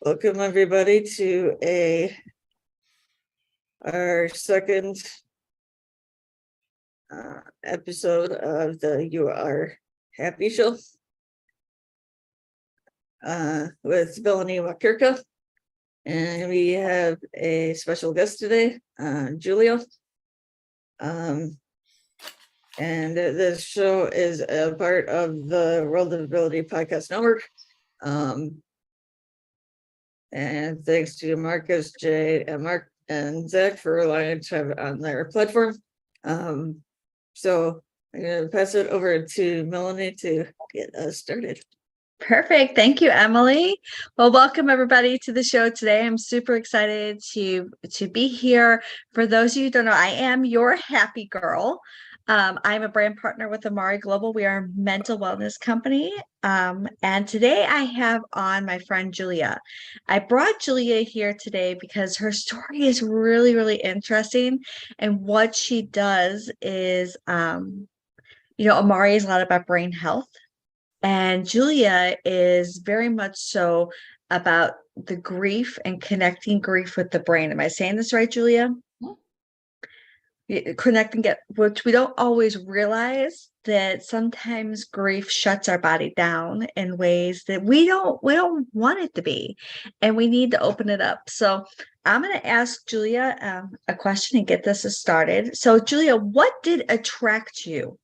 Welcome everybody to our second episode of the You Are Happy Show with Melanie Wakirka. And we have a special guest today, Julia. And this show is a part of the World of Ability Podcast Network. And thanks to Marcus, Jay, and Mark and Zach for allowing to have it on their platform. So I'm going to pass it over to Melanie to get us started. Perfect. Thank you, Emily. Well, welcome everybody to the show today. I'm super excited to be here. For those of you who don't know, I am your happy girl. I'm a brand partner with Amari Global. We are a mental wellness company. And today I have on my friend Julia. I brought Julia here today because her story is really, really interesting. And what she does is, Amari is a lot about brain health. And Julia is very much so about the grief and connecting grief with the brain. Am I saying this right, Julia? Connecting it, which we don't always realize that sometimes grief shuts our body down in ways that we don't want it to be, and we need to open it up. So I'm going to ask Julia a question and get this started. So Julia, what did attract you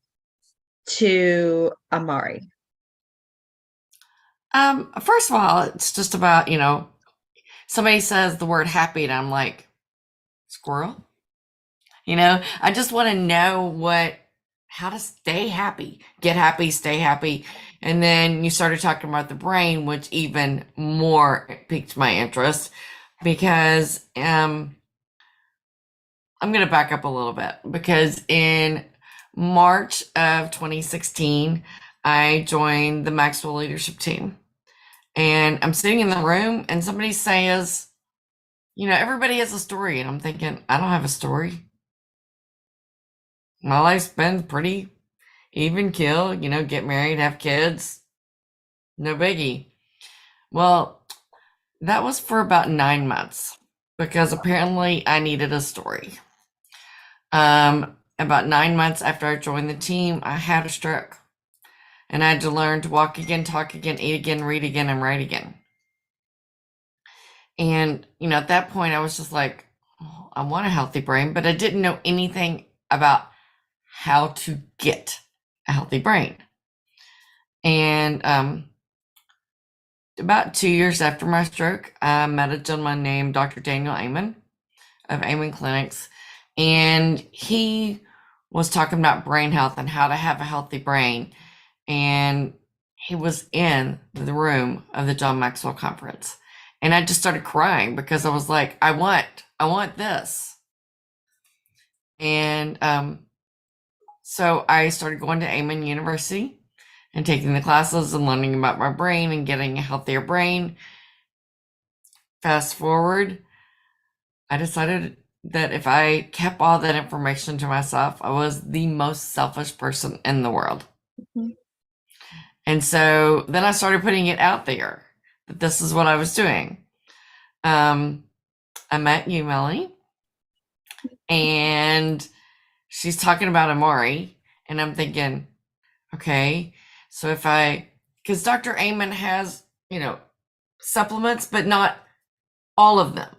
to Amari? First of all, it's just about, somebody says the word happy and I'm like, squirrel. I just want to know how to stay happy, get happy, stay happy. And then you started talking about the brain, which even more piqued my interest because, I'm going to back up a little bit because in March of 2016, I joined the Maxwell leadership team. And I'm sitting in the room and somebody says, everybody has a story. And I'm thinking, I don't have a story. My life's been pretty even kill, get married, have kids. No biggie. Well, that was for about 9 months because apparently I needed a story. About 9 months after I joined the team, I had a stroke. And I had to learn to walk again, talk again, eat again, read again, and write again. And, at that point, I was just like, oh, I want a healthy brain, but I didn't know anything about how to get a healthy brain. And about 2 years after my stroke, I met a gentleman named Dr. Daniel Amen of Amen Clinics. And he was talking about brain health and how to have a healthy brain. And he was in the room of the John Maxwell conference. And I just started crying because I was like, I want this. And so I started going to Amen University and taking the classes and learning about my brain and getting a healthier brain. Fast forward, I decided that if I kept all that information to myself, I was the most selfish person in the world. Mm-hmm. And so then I started putting it out there that this is what I was doing. I met you, Melanie, and she's talking about Amari, and I'm thinking, okay, so because Dr. Amen has, supplements, but not all of them,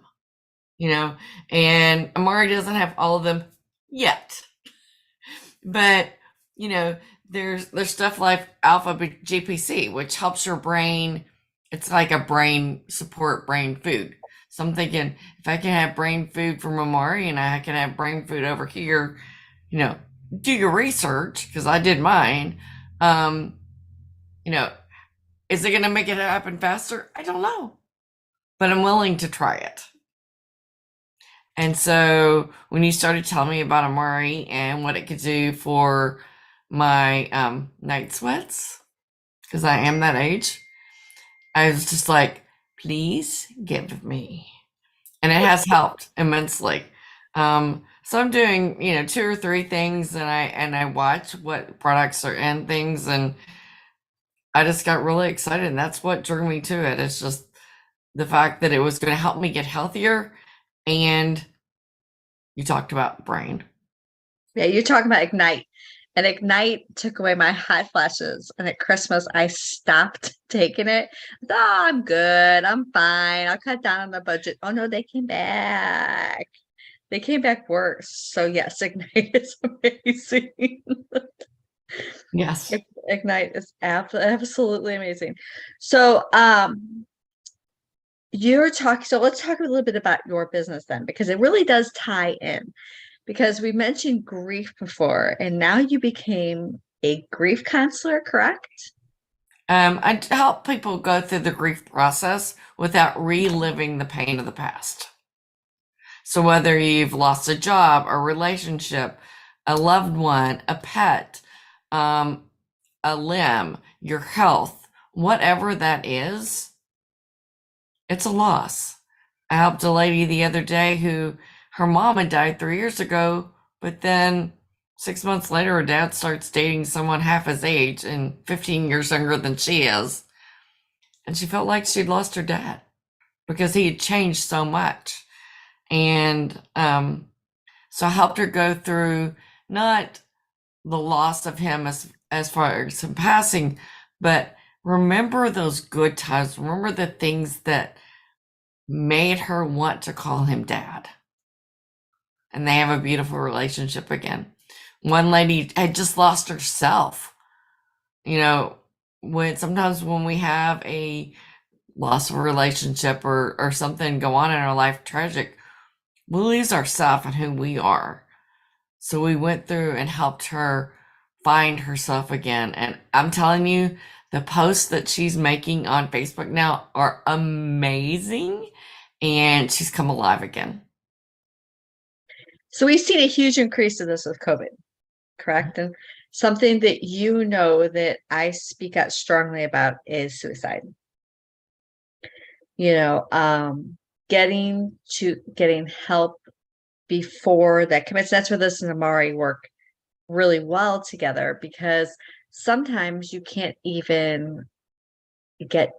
and Amari doesn't have all of them yet. But, there's stuff like alpha GPC, which helps your brain. It's like a brain support, brain food. So I'm thinking if I can have brain food from Amari and I can have brain food over here, do your research because I did mine. Is it going to make it happen faster? I don't know, but I'm willing to try it. And so when you started telling me about Amari and what it could do for my night sweats, because I am that age, I was just like, please give me. And it has helped immensely. So I'm doing, 2 or 3 things and I watch what products are in things, and I just got really excited, and that's what drew me to it. It's just the fact that it was going to help me get healthier. And you talked about brain. Yeah, you're talking about Ignite. And Ignite took away my hot flashes. And at Christmas, I stopped taking it. Oh, I'm good. I'm fine. I'll cut down on the budget. Oh no, they came back. They came back worse. So yes, Ignite is amazing. Yes. Ignite is absolutely amazing. So you're talking, so let's talk a little bit about your business then, because it really does tie in. Because we mentioned grief before, and now you became a grief counselor, correct? I help people go through the grief process without reliving the pain of the past. So whether you've lost a job, a relationship, a loved one, a pet, a limb, your health, whatever that is, it's a loss. I helped a lady the other day who her mom had died 3 years ago, but then 6 months later, her dad starts dating someone half his age and 15 years younger than she is. And she felt like she'd lost her dad because he had changed so much. And so I helped her go through not the loss of him as far as him passing, but remember those good times. Remember the things that made her want to call him dad. And they have a beautiful relationship again. One lady had just lost herself. You know, sometimes when we have a loss of a relationship or something go on in our life tragic, we lose ourselves and who we are. So we went through and helped her find herself again. And I'm telling you, the posts that she's making on Facebook now are amazing. And she's come alive again. So we've seen a huge increase in this with COVID, correct? And something that you know that I speak out strongly about is suicide. You know, getting help before that commits. That's where this and Amari work really well together, because sometimes you can't even get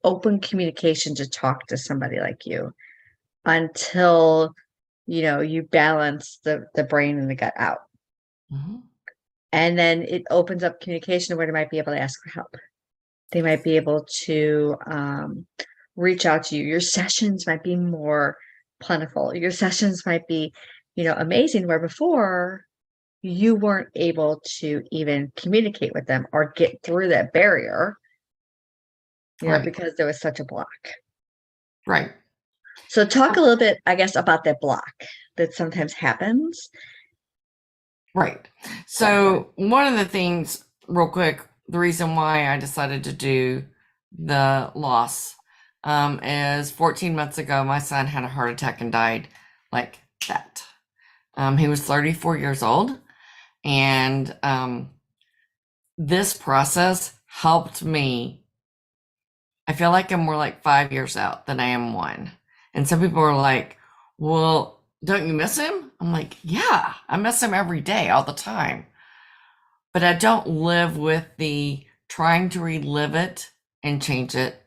open communication to talk to somebody like you until you balance the brain and the gut out. Mm-hmm. And then it opens up communication where they might be able to ask for help. They might be able to reach out to you. Your sessions might be more plentiful. Your sessions might be, amazing, where before you weren't able to even communicate with them or get through that barrier, Right. because there was such a block. Right. So talk a little bit, I guess, about that block that sometimes happens. Right. So one of the things, real quick, the reason why I decided to do the loss is 14 months ago, my son had a heart attack and died like that. He was 34 years old. And this process helped me. I feel like I'm more like 5 years out than I am 1. And some people are like, well, don't you miss him? I'm like, yeah, I miss him every day, all the time. But I don't live with the trying to relive it and change it,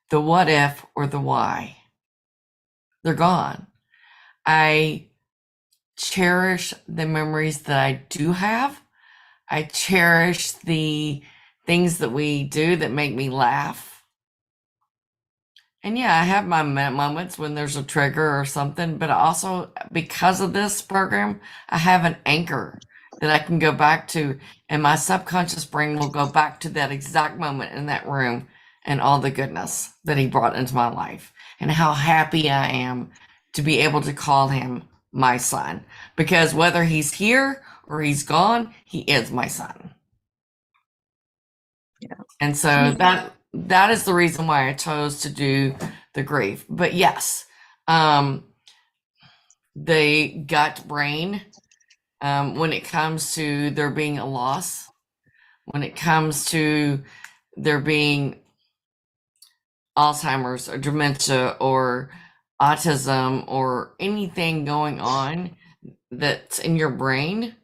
the what if or the why. They're gone. I cherish the memories that I do have. I cherish the things that we do that make me laugh. And yeah, I have my moments when there's a trigger or something, but also because of this program, I have an anchor that I can go back to, and my subconscious brain will go back to that exact moment in that room and all the goodness that he brought into my life and how happy I am to be able to call him my son, because whether he's here or he's gone, he is my son. Yeah. And so that is the reason why I chose to do the grief. But yes, the gut brain, when it comes to there being a loss, when it comes to there being Alzheimer's or dementia or autism or anything going on that's in your brain,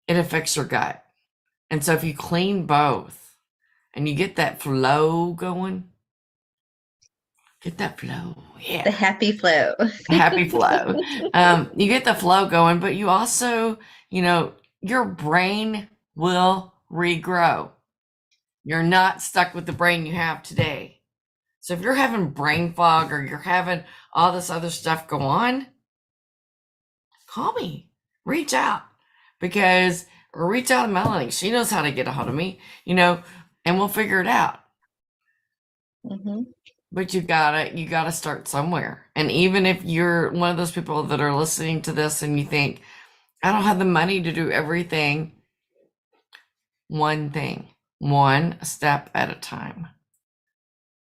it affects your gut. And so if you clean both and you get that flow going, Get that flow. The Yeah. happy flow. Happy flow. You get the flow going, but you also, your brain will regrow. You're not stuck with the brain you have today. So if you're having brain fog or you're having all this other stuff go on, call me, reach out or reach out to Melanie. She knows how to get a hold of me, and we'll figure it out. Mhm. But you gotta start somewhere. And even if you're one of those people that are listening to this and you think, I don't have the money to do everything, one thing, one step at a time.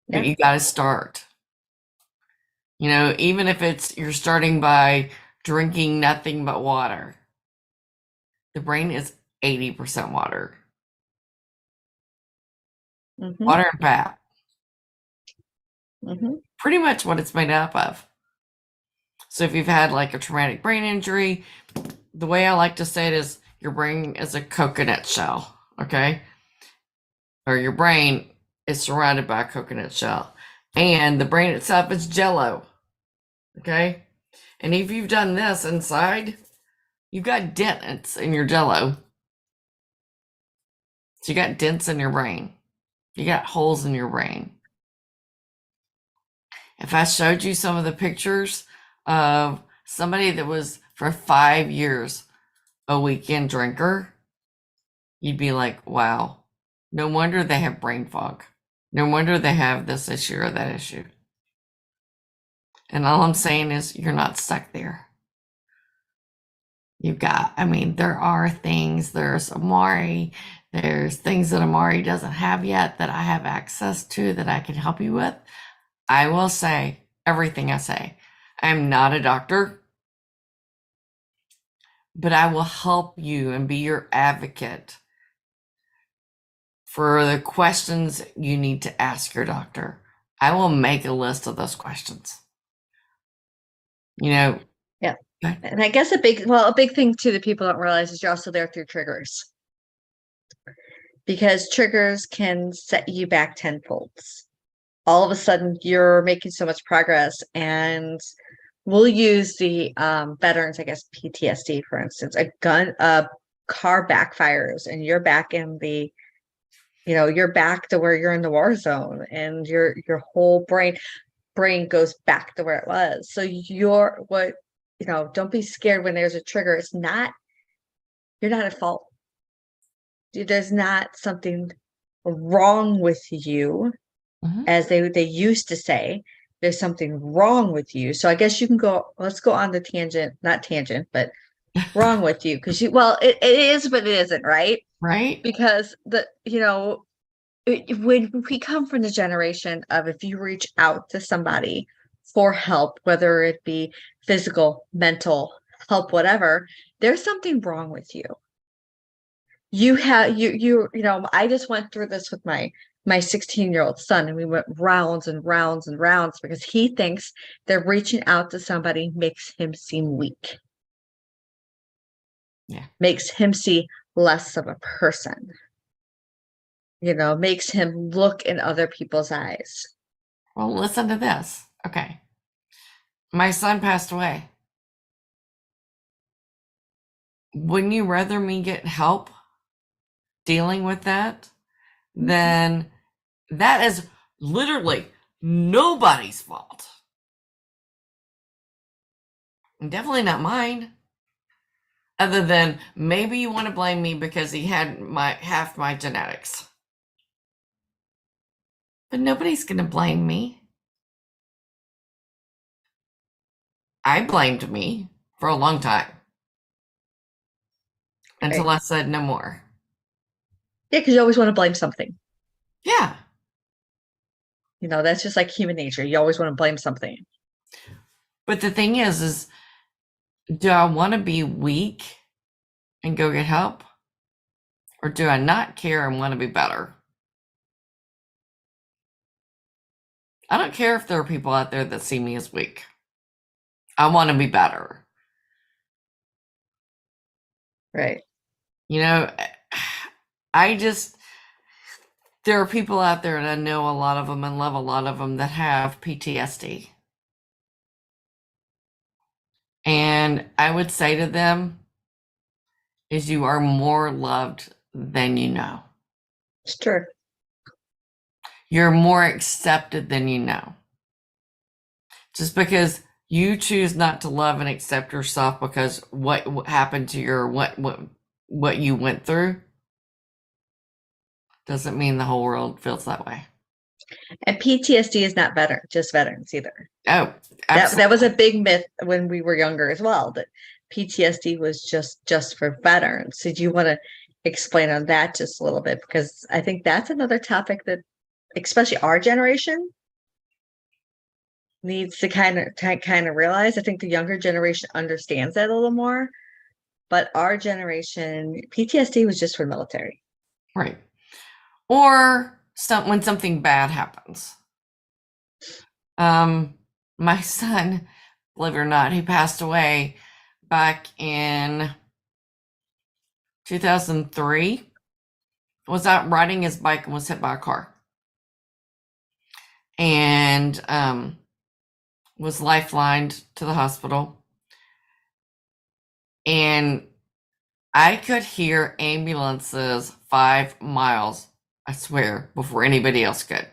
But Yeah. you gotta start. Even if you're starting by drinking nothing but water. The brain is 80% water. Mhm. Water and fat. Mhm. Pretty much what it's made up of. So if you've had like a traumatic brain injury, the way I like to say it is your brain is a coconut shell, okay? Or your brain is surrounded by a coconut shell. And the brain itself is jello, okay? And if you've done this inside, you've got dents in your jello. So you got dents in your brain. You got holes in your brain. If I showed you some of the pictures of somebody that was for 5 years a weekend drinker, you'd be like, wow, no wonder they have brain fog. No wonder they have this issue or that issue. And all I'm saying is you're not stuck there. There are things, there's Amari, there's things that Amari doesn't have yet that I have access to that I can help you with. I will say everything I say. I am not a doctor, but I will help you and be your advocate for the questions you need to ask your doctor. I will make a list of those questions. Yeah. Okay. And I guess a big thing too that people don't realize is you're also there through triggers. Because triggers can set you back tenfold. All of a sudden you're making so much progress, and we'll use the veterans, I guess PTSD, for instance. A car backfires and you're back in the, you're back to where you're in the war zone, and your whole brain goes back to where it was. So don't be scared when there's a trigger. You're not at fault. There's not something wrong with you, Mhm. as they used to say. There's something wrong with you. So I guess let's go on the tangent, not tangent, but wrong with you. Because it is, but it isn't, right? Right? Because when we come from the generation of, if you reach out to somebody for help, whether it be physical, mental help, whatever, there's something wrong with you. I just went through this with my 16-year-old son, and we went rounds and rounds and rounds because he thinks that reaching out to somebody makes him seem weak. Yeah. Makes him see less of a person. Makes him look in other people's eyes. Well, listen to this. Okay. My son passed away. Wouldn't you rather me get help dealing with that? Then that is literally nobody's fault. And definitely not mine. Other than maybe you want to blame me because he had half my genetics. But nobody's going to blame me. I blamed me for a long time. Until I said no more. Yeah, because you always want to blame something. Yeah. That's just like human nature. You always want to blame something. But the thing is do I want to be weak and go get help? Or do I not care and want to be better? I don't care if there are people out there that see me as weak. I want to be better. Right. I just, there are people out there, and I know a lot of them and love a lot of them that have PTSD. And I would say to them is you are more loved than you know. It's true. You're more accepted than you know. Just because you choose not to love and accept yourself because what happened to your what you went through doesn't mean the whole world feels that way. And PTSD is not just veterans either. Oh, That was a big myth when we were younger as well, that PTSD was just for veterans. So do you want to explain on that just a little bit? Because I think that's another topic that, especially our generation, needs to kind of realize. I think the younger generation understands that a little more, but our generation, PTSD was just for military. right. Or when something bad happens. My son, believe it or not, he passed away back in 2003. Was out riding his bike and was hit by a car. And was lifelined to the hospital. And I could hear ambulances 5 miles, I swear, before anybody else could.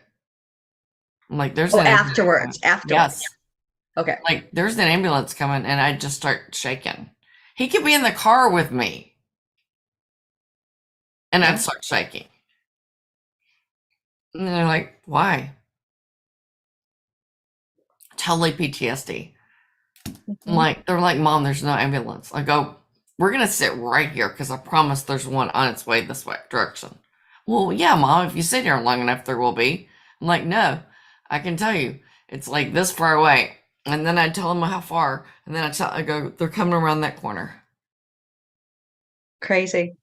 I'm like, there's an afterwards. Yes. Okay. Like, there's an ambulance coming, and I just start shaking. He could be in the car with me, and I'd start shaking. And they're like, why? Totally PTSD. I'm like, they're like, Mom, there's no ambulance. I go, we're going to sit right here because I promise there's one on its way this way direction. Well, yeah, Mom, if you sit here long enough, there will be. I'm like, no, I can tell you, it's like this far away. And then I tell them how far, and then I go, they're coming around that corner. Crazy.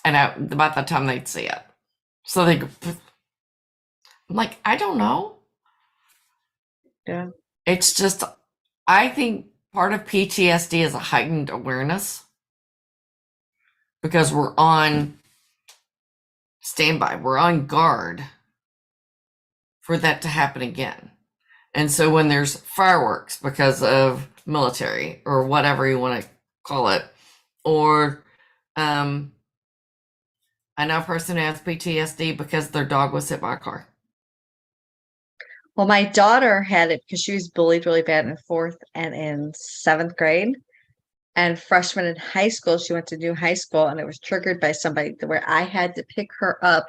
And about that time they'd see it. So they go, I'm like, I don't know. Yeah. It's just, I think part of PTSD is a heightened awareness because we're on standby, we're on guard for that to happen again. And so when there's fireworks because of military or whatever you want to call it, or I know a person who has PTSD because their dog was hit by a car. Well, my daughter had it because she was bullied really bad in 4th and in 7th grade. And freshman in high school, she went to new high school, and it was triggered by somebody where I had to pick her up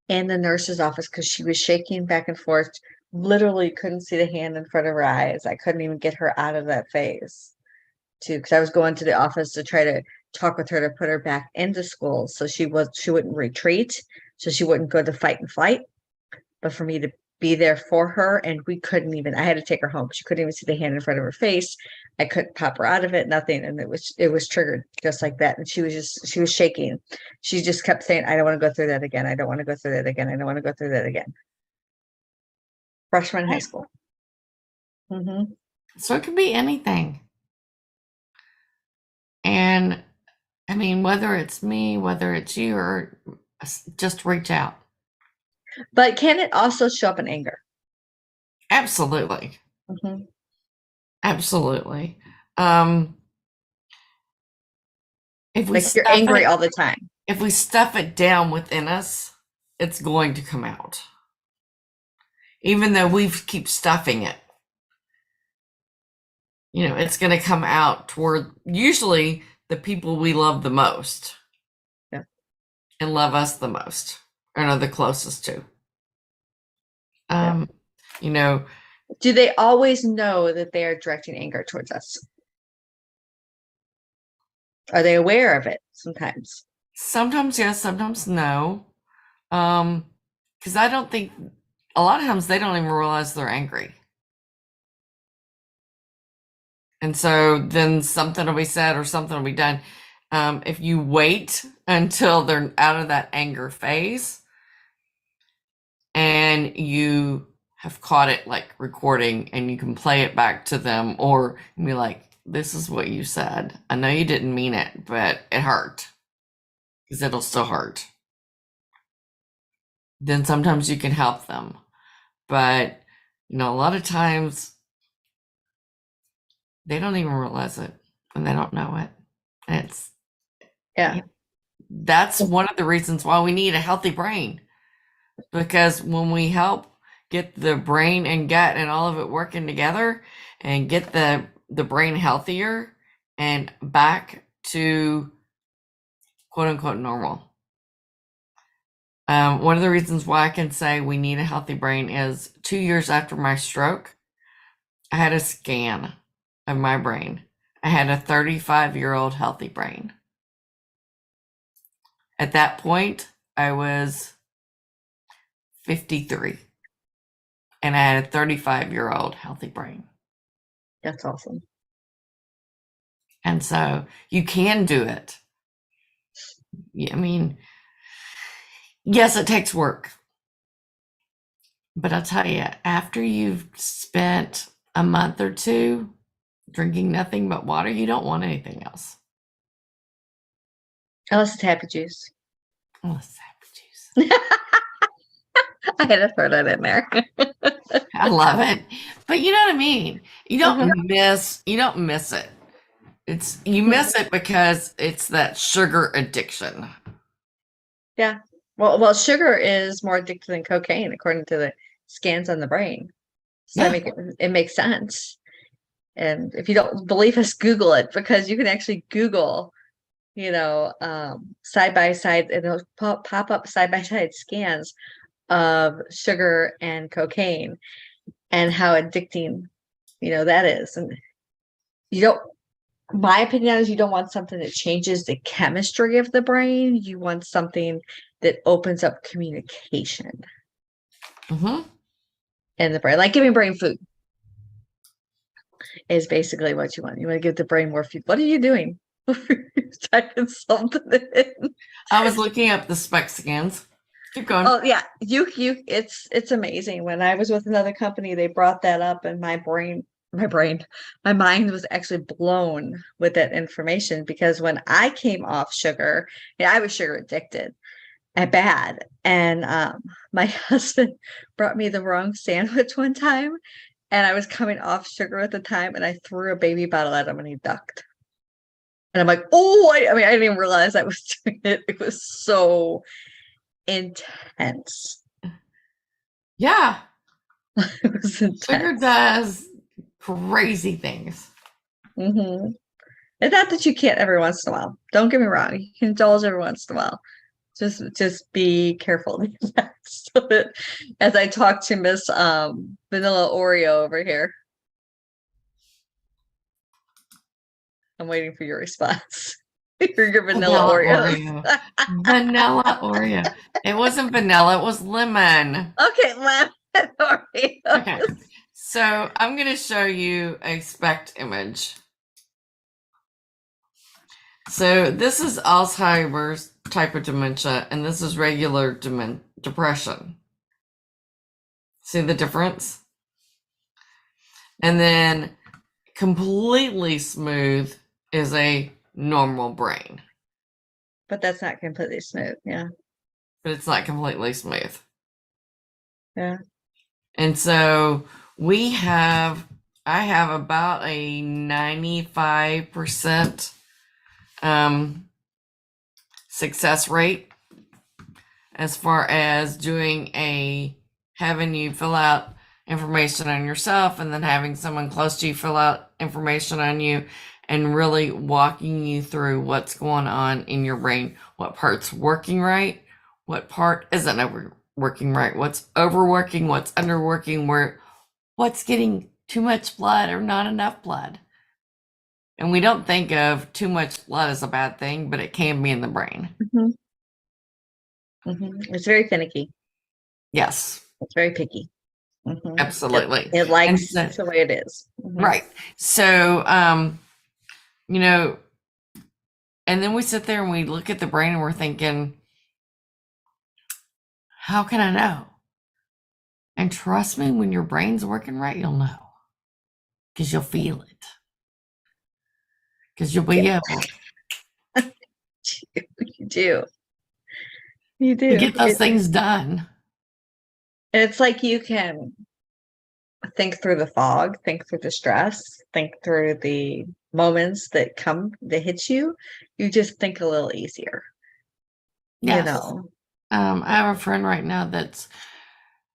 in the nurse's office because she was shaking back and forth. Literally couldn't see the hand in front of her eyes. I couldn't even get her out of that phase because I was going to the office to try to talk with her to put her back into school. So she wouldn't retreat. So she wouldn't go to fight and flight, but for me to be there for her. And I had to take her home. She couldn't even see the hand in front of her face. I couldn't pop her out of it, nothing. And it was triggered just like that. And she was shaking. She just kept saying, I don't want to go through that again. I don't want to go through that again. I don't want to go through that again. Freshman in high school. Mm-hmm. So it could be anything. And I mean, whether it's me, whether it's you, or just reach out. But can it also show up in anger? Absolutely. Mm-hmm. Absolutely. If we Like you're angry all the time. If we stuff it down within us, it's going to come out. Even though we keep stuffing it, it's going to come out toward usually the people we love the most. Yeah. And love us the most, and are the closest to. Do they always know that they are directing anger towards us? Are they aware of it sometimes? Sometimes yes, sometimes no. Because I don't think a lot of times they don't even realize they're angry. And so then something will be said or something will be done. If you wait until they're out of that anger phase and you have caught it like recording and you can play it back to them or be like, this is what you said. I know you didn't mean it, but it hurt. Because it'll still hurt. then sometimes you can help them. But, a lot of times they don't even realize it and they don't know it. And Yeah. that's one of the reasons why we need a healthy brain. Because when we help get the brain and gut and all of it working together and get the brain healthier and back to quote unquote normal. One of the reasons why I can say we need a healthy brain is 2 years after my stroke, I had a scan of my brain. I had a 35-year-old healthy brain. At that point, I was 53 and I had a 35-year-old healthy brain. That's awesome. And so you can do it. I mean, yes, it takes work. But I'll tell you, after you've spent a month or two drinking nothing but water, you don't want anything else. Unless it's happy juice. Oh, it's apple juice. I had to throw that in there. I love it. But you know what I mean? You don't miss it. You miss it because it's that sugar addiction. Yeah. Well, sugar is more addictive than cocaine, according to the scans on the brain. So Yeah. it makes sense. And if you don't believe us, Google it, because you can actually Google, side by side, and it'll pop up side by side scans of sugar and cocaine and how addicting, that is. And my opinion is you don't want something that changes the chemistry of the brain. You want something that opens up communication Mm-hmm. in the brain, like giving brain food is basically what you want. You want to give the brain more food. What are you doing? You're typing something in. I was looking up the SPECT scans. Keep going. Oh yeah, it's amazing. When I was with another company, they brought that up, and my mind was actually blown with that information, because when I came off sugar, I was sugar addicted and bad. And my husband brought me the wrong sandwich one time, and I was coming off sugar at the time, and I threw a baby bottle at him and he ducked. And I'm like, oh, I didn't even realize I was doing it. It was so intense. Yeah. It was intense. Sugar does crazy things. Mm-hmm. And not that you can't every once in a while. Don't get me wrong. You can indulge every once in a while. Just be careful. So that, as I talk to Miss Vanilla Oreo over here, I'm waiting for your response. Your vanilla Oreo. Vanilla Oreo. It wasn't vanilla, it was lemon. Okay, lemon Oreo. Okay. So I'm going to show you a SPECT image. So this is Alzheimer's type of dementia, and this is regular depression. See the difference? And then completely smooth is a normal brain. But that's not completely smooth, yeah. But it's not completely smooth. Yeah. And so I have about a 95% success rate as far as having you fill out information on yourself, and then having someone close to you fill out information on you, and really walking you through what's going on in your brain, what part's working right, what part isn't working right, what's overworking, what's underworking, what's getting too much blood or not enough blood. And we don't think of too much blood as a bad thing, but it can be in the brain. Mm-hmm. Mm-hmm. It's very finicky. Yes. It's very picky. Mm-hmm. Absolutely. It likes the way it is. Mm-hmm. Right. So, and then we sit there and we look at the brain and we're thinking, how can I know? And trust me, when your brain's working right, you'll know. Because you'll feel it. Because you'll be able You do. to get those things done. It's like you can think through the fog, think through the stress, think through the moments that hit you. You just think a little easier, you Yes. know. I have a friend right now that's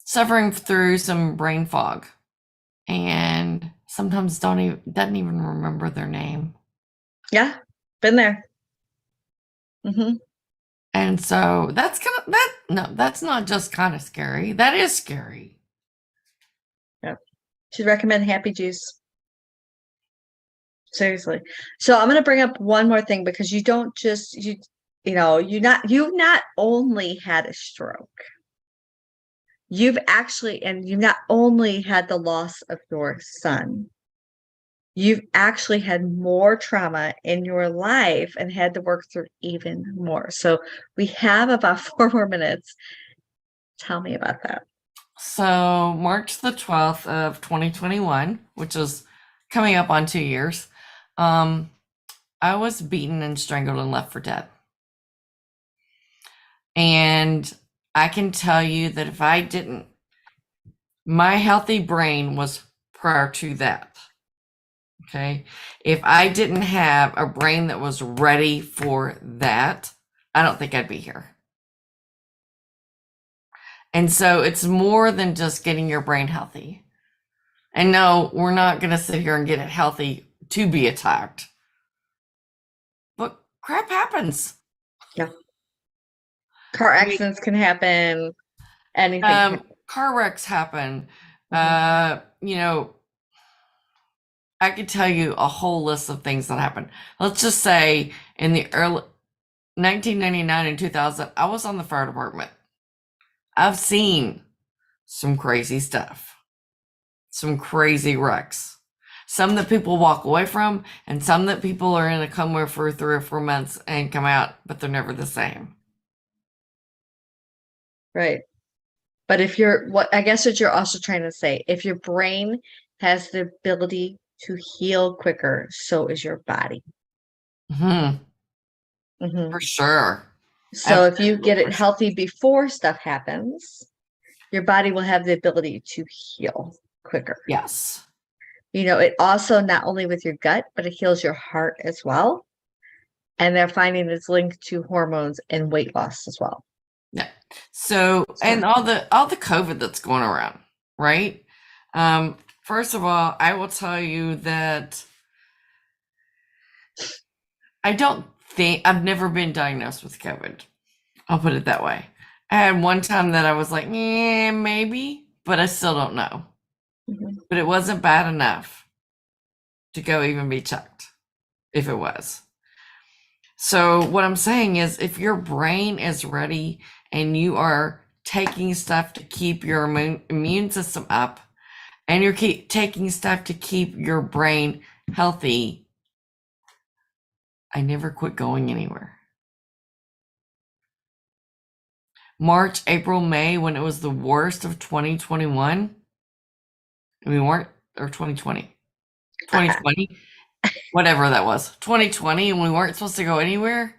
suffering through some brain fog and sometimes doesn't even remember their name. Yeah, been there. And so that's not just kind of scary. That is scary. Should recommend Happy Juice. Seriously. So I'm going to bring up one more thing because you don't just you've not only had a stroke. You've not only had the loss of your son. You've actually had more trauma in your life and had to work through even more. So we have about 4 more minutes. Tell me about that. So March the 12th of 2021, which is coming up on 2 years, I was beaten and strangled and left for dead. And I can tell you that if I didn't, my healthy brain was prior to that. Okay. If I didn't have a brain that was ready for that, I don't think I'd be here. And so it's more than just getting your brain healthy. And no, we're not going to sit here and get it healthy to be attacked. But crap happens. Yeah. Car accidents can happen. Anything. Car wrecks happen. Mhm. I could tell you a whole list of things that happened. Let's just say in the early 1999 and 2000, I was on the fire department. I've seen some crazy stuff, some crazy wrecks, some that people walk away from, and some that people are in a coma for 3 or 4 months and come out, but they're never the same. Right. But I guess what you're also trying to say, if your brain has the ability to heal quicker, so is your body. For sure. So if you get it healthy before stuff happens, your body will have the ability to heal quicker. Yes. It also not only with your gut, but it heals your heart as well. And they're finding it's linked to hormones and weight loss as well. Yeah. So, and all the COVID that's going around, right? First of all, I will tell you that I've never been diagnosed with COVID. I'll put it that way. I had one time that I was like, maybe, but I still don't know. But it wasn't bad enough to go even be checked, if it was. So what I'm saying is, if your brain is ready and you are taking stuff to keep your immune system up, and you're taking stuff to keep your brain healthy, I never quit going anywhere. March, April, May, when it was the worst of 2021, or 2020, whatever that was, 2020, and we weren't supposed to go anywhere,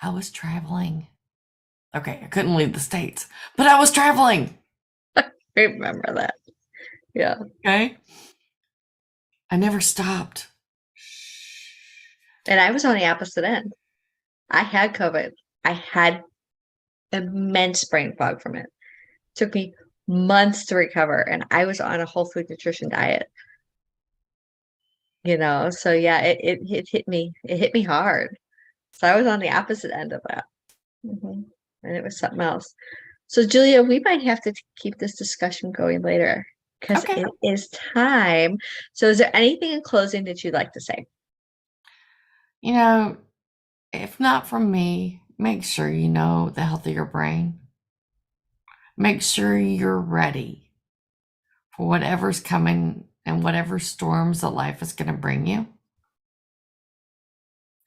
I was traveling. Okay, I couldn't leave the States, but I was traveling. I remember that. Yeah. Okay. I never stopped. And I was on the opposite end. I had COVID. I had immense brain fog from it. Took me months to recover, and I was on a whole food nutrition diet. So yeah, it hit me. It hit me hard. So I was on the opposite end of that. And it was something else. So Julia, we might have to keep this discussion going later because it is time. So is there anything in closing that you'd like to say? If not from me, make sure you know the health of your brain. Make sure you're ready for whatever's coming and whatever storms that life is going to bring you.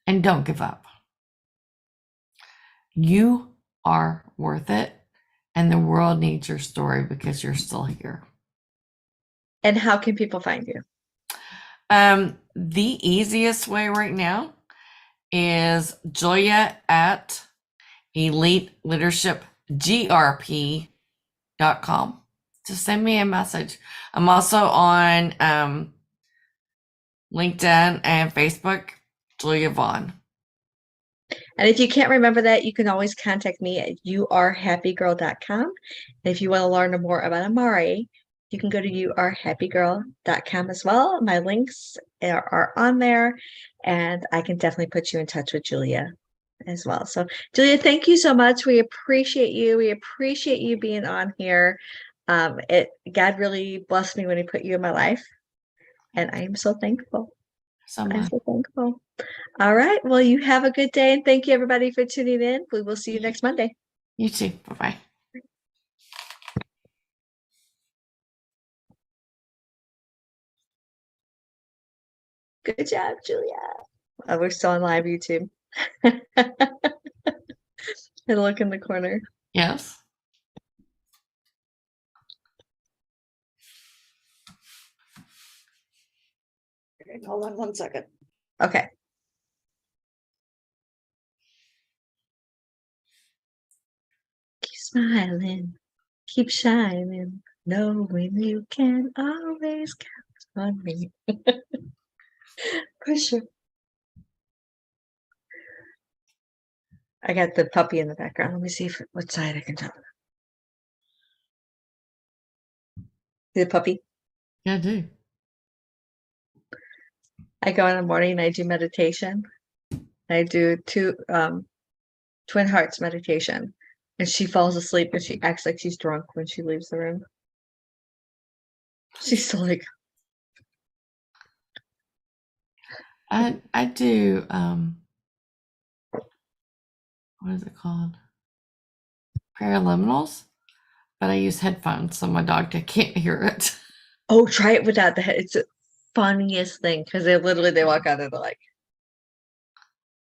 And don't give up. You are worth it, and the world needs your story because you're still here. And how can people find you? The easiest way right now is Julia at Elite Leadership GRP happygirl.com. Just send me a message. I'm also on LinkedIn and Facebook, Julia Vaughn. And if you can't remember that, you can always contact me at youarehappygirl.com. And if you want to learn more about Amari, you can go to youarehappygirl.com as well. My links are on there, and I can definitely put you in touch with Julia as well. So, Julia, thank you so much. We appreciate you. We appreciate you being on here. God really blessed me when He put you in my life, and I am so thankful. So I'm much. so thankful. All right. Well, you have a good day, and thank you everybody for tuning in. We will see you next Monday. You too. Bye-bye. Good job, Julia. We're still on live YouTube. And look in the corner. Yes. Okay, hold on 1 second. Okay. Keep smiling, keep shining, knowing you can always count on me. For sure. I got the puppy in the background. Let me see what side I can tell. See the puppy? Yeah, I do. I go in the morning and I do meditation. I do twin hearts meditation. And she falls asleep and she acts like she's drunk when she leaves the room. She's still like, I do what is it called? Paraliminals, but I use headphones so my dog can't hear it. oh, try it without the head. It's the funniest thing because they walk out and they're like,